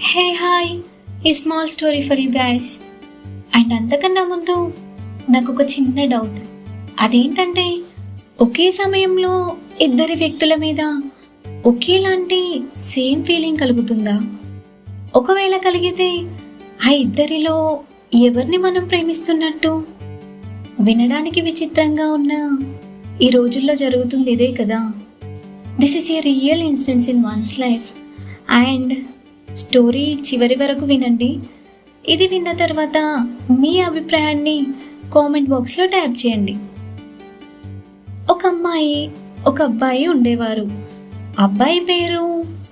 Hey hi, ఈ small story for you guys. And అంతకన్నా ముందు నాకు ఒక చిన్న డౌట్. అదేంటంటే, ఒకే సమయంలో ఇద్దరి వ్యక్తుల మీద ఒకేలాంటి సేమ్ ఫీలింగ్ కలుగుతుందా? ఒకవేళ కలిగితే ఆ ఇద్దరిలో ఎవరిని మనం ప్రేమిస్తున్నట్టు? వినడానికి విచిత్రంగా ఉన్న ఈ రోజుల్లో జరుగుతుంది ఇదే కదా. This is a real incidents in one's life. And story చివరి వరకు వినండి. ఇది విన్న తర్వాత మీ అభిప్రాయాన్ని కామెంట్ బాక్స్లో ట్యాప్ చేయండి. ఒక అమ్మాయి, ఒక అబ్బాయి ఉండేవారు. అబ్బాయి పేరు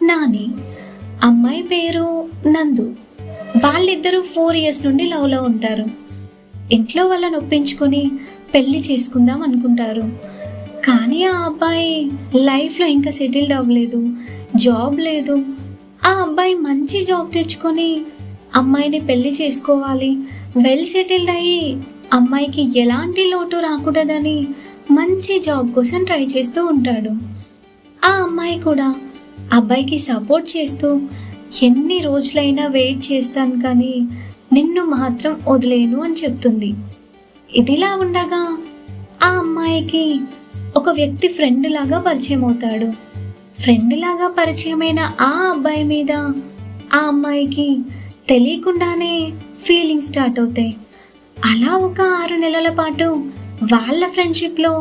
నాని, అమ్మాయి పేరు నందు. వాళ్ళిద్దరూ 4 years నుండి లవ్లో ఉంటారు. ఇంట్లో వాళ్ళని ఒప్పించుకొని పెళ్లి చేసుకుందాం అనుకుంటారు. కానీ ఆ అబ్బాయి లైఫ్లో ఇంకా సెటిల్డ్ అవ్వలేదు, జాబ్ లేదు. ఆ అబ్బాయి మంచి జాబ్ తెచ్చుకొని అమ్మాయిని పెళ్లి చేసుకోవాలి, వెల్ సెటిల్డ్ అయ్యి అమ్మాయికి ఎలాంటి లోటు రాకూడదని మంచి జాబ్ కోసం ట్రై చేస్తూ ఉంటాడు. ఆ అమ్మాయి కూడా అబ్బాయికి సపోర్ట్ చేస్తూ ఎన్ని రోజులైనా వెయిట్ చేస్తాను కానీ నిన్ను మాత్రం వదిలేను అని చెప్తుంది. ఇదిలా ఉండగా ఆ అమ్మాయికి ఒక వ్యక్తి ఫ్రెండ్ లాగా పరిచయం అవుతాడు. ఫ్రెండ్ లాగా పరిచయమైన ఆ అబ్బాయి మీద ఆ అమ్మాయికి తెలియకుండానే ఫీలింగ్స్ స్టార్ట్ అవుతాయి. అలా ఒక 6 నెలల పాటు వాళ్ళ ఫ్రెండ్షిప్లో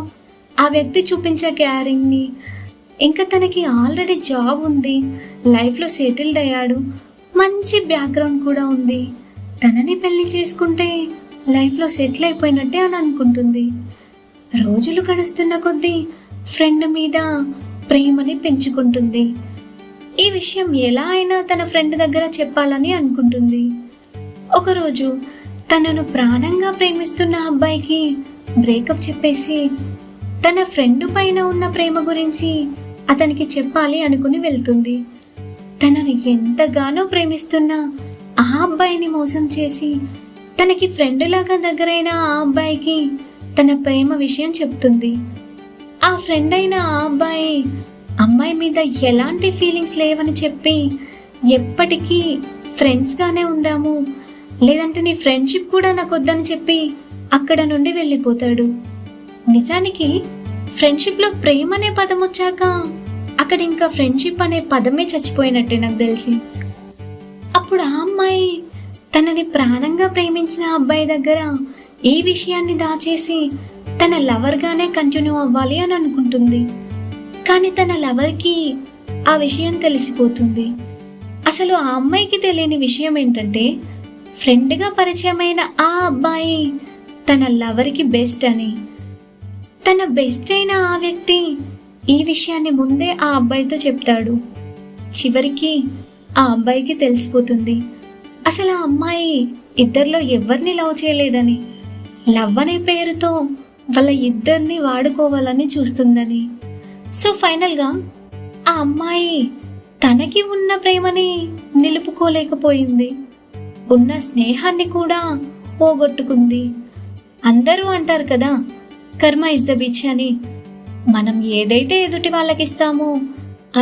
ఆ వ్యక్తి చూపించే కేరింగ్ని, ఇంకా తనకి ఆల్రెడీ జాబ్ ఉంది, లైఫ్లో సెటిల్డ్ అయ్యాడు, మంచి బ్యాక్గ్రౌండ్ కూడా ఉంది, తనని పెళ్లి చేసుకుంటే లైఫ్లో సెటిల్ అయిపోయినట్టే అని అనుకుంటుంది. రోజులు గడుస్తున్న కొద్దీ ఫ్రెండ్ మీద ప్రేమని పెంచుకుంటుంది. ఈ విషయం ఎలా అయినా తన ఫ్రెండ్ దగ్గర చెప్పాలని అనుకుంటుంది. ఒకరోజు తనను ప్రాణంగా ప్రేమిస్తున్న అబ్బాయికి బ్రేకప్ చెప్పేసి తన ఫ్రెండ్ పైన ఉన్న ప్రేమ గురించి అతనికి చెప్పాలి అనుకుని వెళ్తుంది. తనను ఎంతగానో ప్రేమిస్తున్న ఆ అబ్బాయిని మోసం చేసి తనకి ఫ్రెండ్ లాగా దగ్గరైన ఆ అబ్బాయికి తన ప్రేమ విషయం చెప్తుంది. ఆ ఫ్రెండ్ అయిన ఆ అబ్బాయి అమ్మాయి మీద ఎలాంటి ఫీలింగ్స్ లేవని చెప్పి ఎప్పటికీ ఫ్రెండ్స్గానే ఉందాము, లేదంటే నీ ఫ్రెండ్షిప్ కూడా నాకు వద్దని చెప్పి అక్కడ నుండి వెళ్ళిపోతాడు. నిజానికి ఫ్రెండ్షిప్లో ప్రేమ అనే పదం వచ్చాక అక్కడ ఇంకా ఫ్రెండ్షిప్ అనే పదమే చచ్చిపోయినట్టే నాకు తెలిసి. అప్పుడు ఆ అమ్మాయి తనని ప్రాణంగా ప్రేమించిన అబ్బాయి దగ్గర ఈ విషయాన్ని దాచేసి తన లవర్గానే కంటిన్యూ అవ్వాలి అని అనుకుంటుంది. కానీ తన లవర్కి ఆ విషయం తెలిసిపోతుంది. అసలు ఆ అమ్మాయికి తెలియని విషయం ఏంటంటే, ఫ్రెండ్గా పరిచయమైన ఆ అబ్బాయి తన లవర్కి బెస్ట్ అని. తన బెస్ట్ అయిన ఆ వ్యక్తి ఈ విషయాన్ని ముందే ఆ అబ్బాయితో చెప్తాడు. చివరికి ఆ అబ్బాయికి తెలిసిపోతుంది అసలు ఆ అమ్మాయి ఇద్దరిలో ఎవరిని లవ్ చేయలేదని, లవ్ అనే పేరుతో వాళ్ళ ఇద్దరిని వాడుకోవాలని చూస్తుందని. సో ఫైనల్గా ఆ అమ్మాయి తనకి ఉన్న ప్రేమని నిలుపుకోలేకపోయింది, ఉన్న స్నేహాన్ని కూడా పోగొట్టుకుంది. అందరూ అంటారు కదా, కర్మ ఇస్ ద బిచ్ అని. మనం ఏదైతే ఎదుటి వాళ్ళకి ఇస్తామో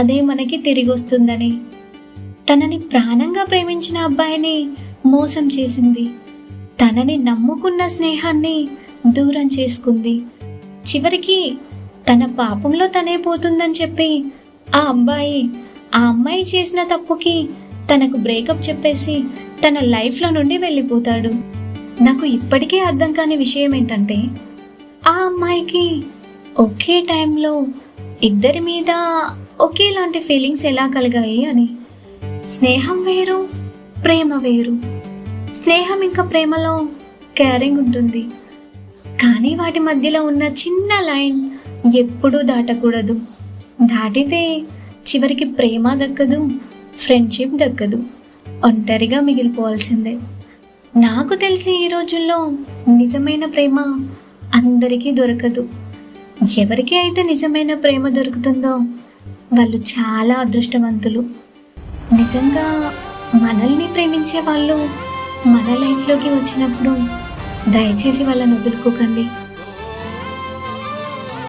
అదే మనకి తిరిగి వస్తుందని. తనని ప్రాణంగా ప్రేమించిన అబ్బాయిని మోసం చేసింది, తనని నమ్ముకున్న స్నేహాన్ని దూరం చేసుకుంది. చివరికి తన పాపంలో తనే పోతుందని చెప్పి ఆ అమ్మాయి చేసిన తప్పుకి తనకు బ్రేకప్ చెప్పేసి తన లైఫ్లో నుండి వెళ్ళిపోతాడు. నాకు ఇప్పటికీ అర్థం కాని విషయం ఏంటంటే, ఆ అమ్మాయికి ఒకే టైంలో ఇద్దరి మీద ఒకేలాంటి ఫీలింగ్స్ ఎలా కలిగాయి అని. స్నేహం వేరు, ప్రేమ వేరు. స్నేహం ఇంకా ప్రేమలో కేరింగ్ ఉంటుంది, కానీ వాటి మధ్యలో ఉన్న చిన్న లైన్ ఎప్పుడూ దాటకూడదు. దాటితే చివరికి ప్రేమ దక్కదు, ఫ్రెండ్షిప్ దక్కదు, ఒంటరిగా మిగిలిపోవాల్సిందే. నాకు తెలిసి ఈ రోజుల్లో నిజమైన ప్రేమ అందరికీ దొరకదు. ఎవరికి అయితే నిజమైన ప్రేమ దొరుకుతుందో వాళ్ళు చాలా అదృష్టవంతులు. నిజంగా మనల్ని ప్రేమించే వాళ్ళు మన లైఫ్లోకి వచ్చినప్పుడు దయచేసి వాళ్ళని వదులుకోకండి.